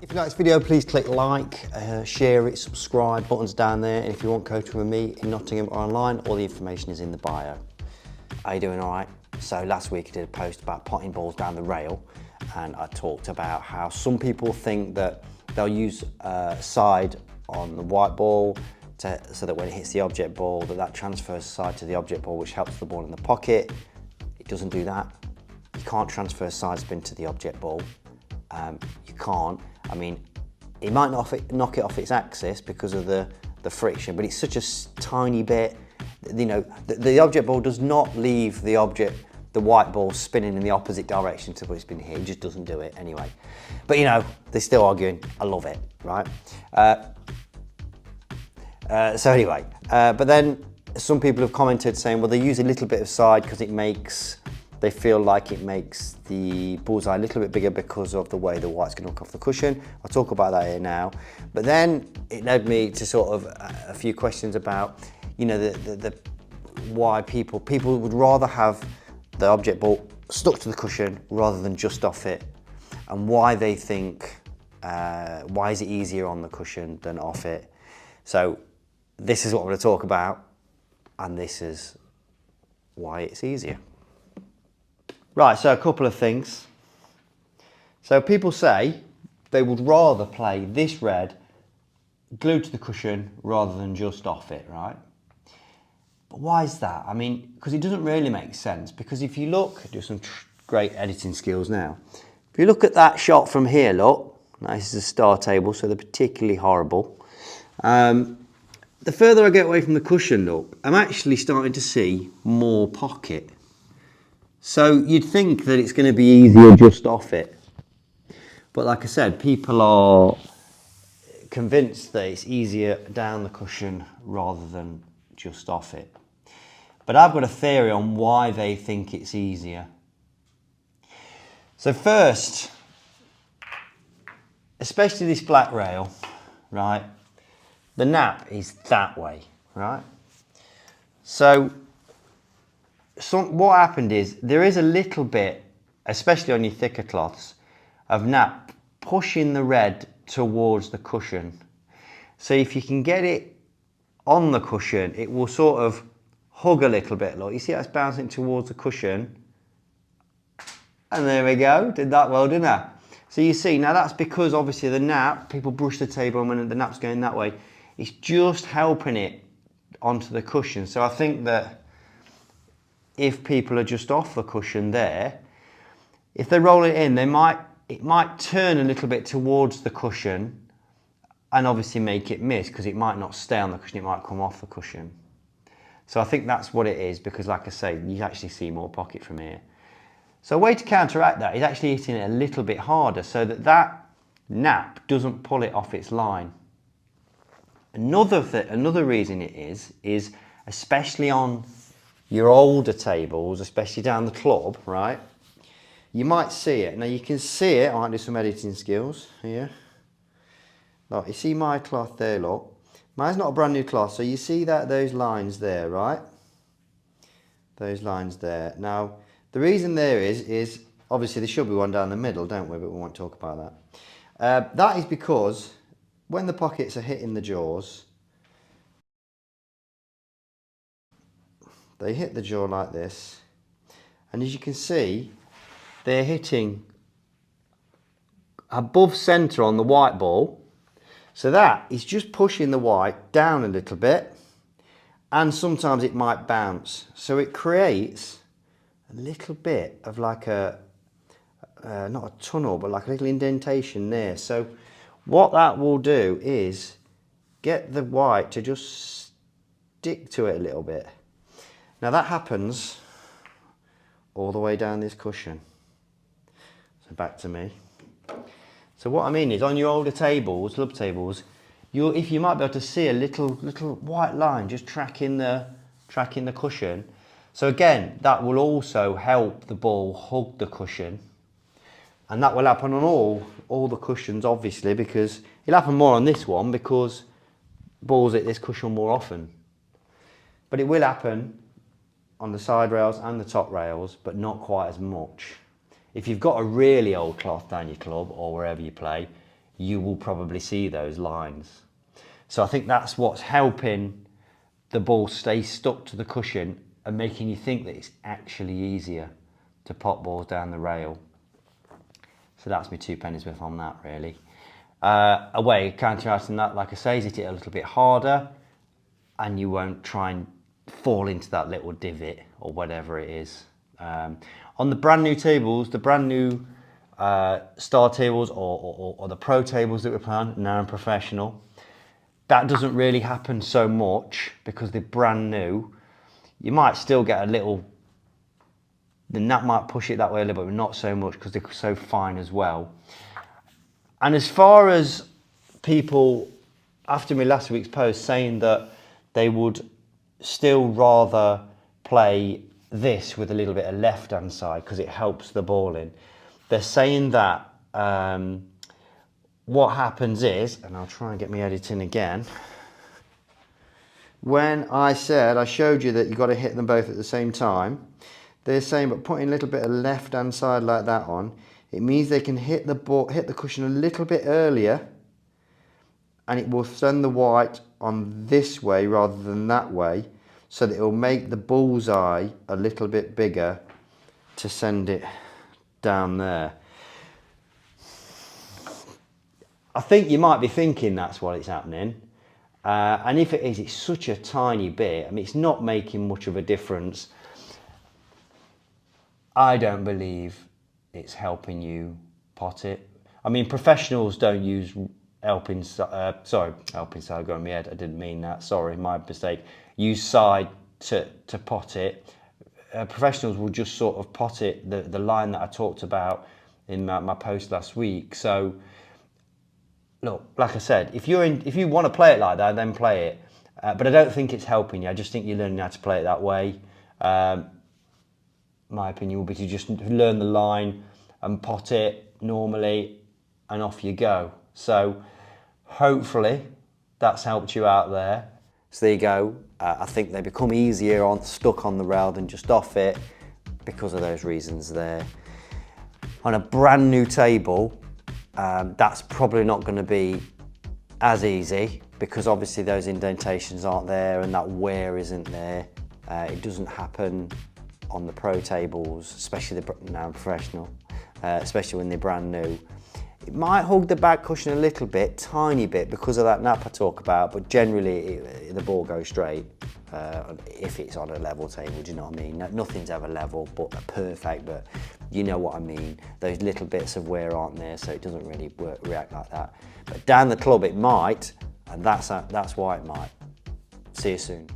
If you like this video, please click like, share it, subscribe, buttons down there. And if you want coaching with me in Nottingham or online, all the information is in the bio. Are you doing all right? So last week I did a post about potting balls down the rail, and I talked about how some people think that they'll use side on the white ball so that when it hits the object ball, that transfers side to the object ball, which helps the ball in the pocket. It doesn't do that. You can't transfer side spin to the object ball. You can't. I mean, it might knock it off its axis because of the friction, but it's such a tiny bit. You know, the object ball does not leave the white ball spinning in the opposite direction to what it's been here. It just doesn't do it anyway. But you know, they're still arguing. I love it, right? So anyway, but then some people have commented saying, well, they use a little bit of side because they feel like it makes the bullseye a little bit bigger because of the way the white's going to knock off the cushion. I'll talk about that here now. But then it led me to sort of a few questions about, you know, the why people would rather have the object ball stuck to the cushion rather than just off it, and why they think, why is it easier on the cushion than off it? So this is what I'm going to talk about, and this is why it's easier. Right, so a couple of things. So people say they would rather play this red glued to the cushion rather than just off it, right? But why is that? I mean, because it doesn't really make sense. Because if you look, do some great editing skills now. If you look at that shot from here, look, now this is a star table, so they're particularly horrible. The further I get away from the cushion, look, I'm actually starting to see more pocket. So you'd think that it's going to be easier just off it. But like I said, people are convinced that it's easier down the cushion rather than just off it. But I've got a theory on why they think it's easier. So first, especially this black rail, right? The nap is that way, right? So what happened is there is a little bit, especially on your thicker cloths, of nap pushing the red towards the cushion. So if you can get it on the cushion, it will sort of hug a little bit. Look, you see how it's bouncing towards the cushion? And there we go, did that well, didn't I? So you see, now that's because obviously the nap, people brush the table and when the nap's going that way, it's just helping it onto the cushion. So I think that if people are just off the cushion there, if they roll it in, it might turn a little bit towards the cushion and obviously make it miss because it might not stay on the cushion, it might come off the cushion. So I think that's what it is, because like I say, you actually see more pocket from here. So a way to counteract that is actually hitting it a little bit harder so that nap doesn't pull it off its line. Another reason it is especially on your older tables, especially down the club, right? You might see it. Now you can see it. I might do some editing skills here. Look, you see my cloth there, look. Mine's not a brand new cloth, so you see those lines there, right? Those lines there. Now, the reason there is obviously there should be one down the middle, don't we? But we won't talk about that. That is because when the pockets are hitting the jaws, they hit the jaw like this, and as you can see, they're hitting above centre on the white ball. So that is just pushing the white down a little bit, and sometimes it might bounce. So it creates a little bit of like not a tunnel, but like a little indentation there. So what that will do is get the white to just stick to it a little bit. Now that happens all the way down this cushion. So back to me. So what I mean is on your older tables, club tables, if you might be able to see a little white line just tracking the cushion. So again, that will also help the ball hug the cushion. And that will happen on all the cushions, obviously, because it'll happen more on this one because balls hit this cushion more often. But it will happen on the side rails and the top rails, but not quite as much. If you've got a really old cloth down your club or wherever you play, you will probably see those lines. So I think that's what's helping the ball stay stuck to the cushion and making you think that it's actually easier to pop balls down the rail. So that's my 2 pennies worth on that, really. Away, counteracting that, like I say, is hit it a little bit harder and you won't try and fall into that little divot or whatever it is. On the brand new tables, the brand new star tables or the pro tables that we're playing, now in professional, that doesn't really happen so much because they're brand new. You might still get a little, the nap might push it that way a little bit, but not so much because they're so fine as well. And as far as people, after my last week's post, saying that they would still rather play this with a little bit of left-hand side because it helps the ball in, they're saying that what happens is, and I'll try and get me editing again, when I showed you that you've got to hit them both at the same time, they're saying, but putting a little bit of left-hand side like that on, it means they can hit the ball, hit the cushion a little bit earlier, and it will send the white on this way rather than that way, so that it will make the bullseye a little bit bigger to send it down there. I think you might be thinking that's what it's happening. And if it is, it's such a tiny bit. I mean, it's not making much of a difference. I don't believe it's helping you pot it. I mean, professionals don't use helping side, going in my head, I didn't mean that, sorry, my mistake. Use side to pot it. Professionals will just sort of pot it, the line that I talked about in my post last week. So, look, like I said, if you want to play it like that, then play it. But I don't think it's helping you. I just think you're learning how to play it that way. My opinion would be to just learn the line and pot it normally, and off you go. So hopefully that's helped you out there. So there you go. I think they become easier stuck on the rail than just off it because of those reasons there. On a brand new table, that's probably not going to be as easy because obviously those indentations aren't there and that wear isn't there. It doesn't happen on the pro tables, especially now professional, especially when they're brand new. It might hug the back cushion a little bit, tiny bit, because of that nap I talk about, but generally the ball goes straight if it's on a level table, do you know what I mean? Nothing's ever level, but perfect, but you know what I mean. Those little bits of wear aren't there, so it doesn't really react like that. But down the club it might, and that's why it might. See you soon.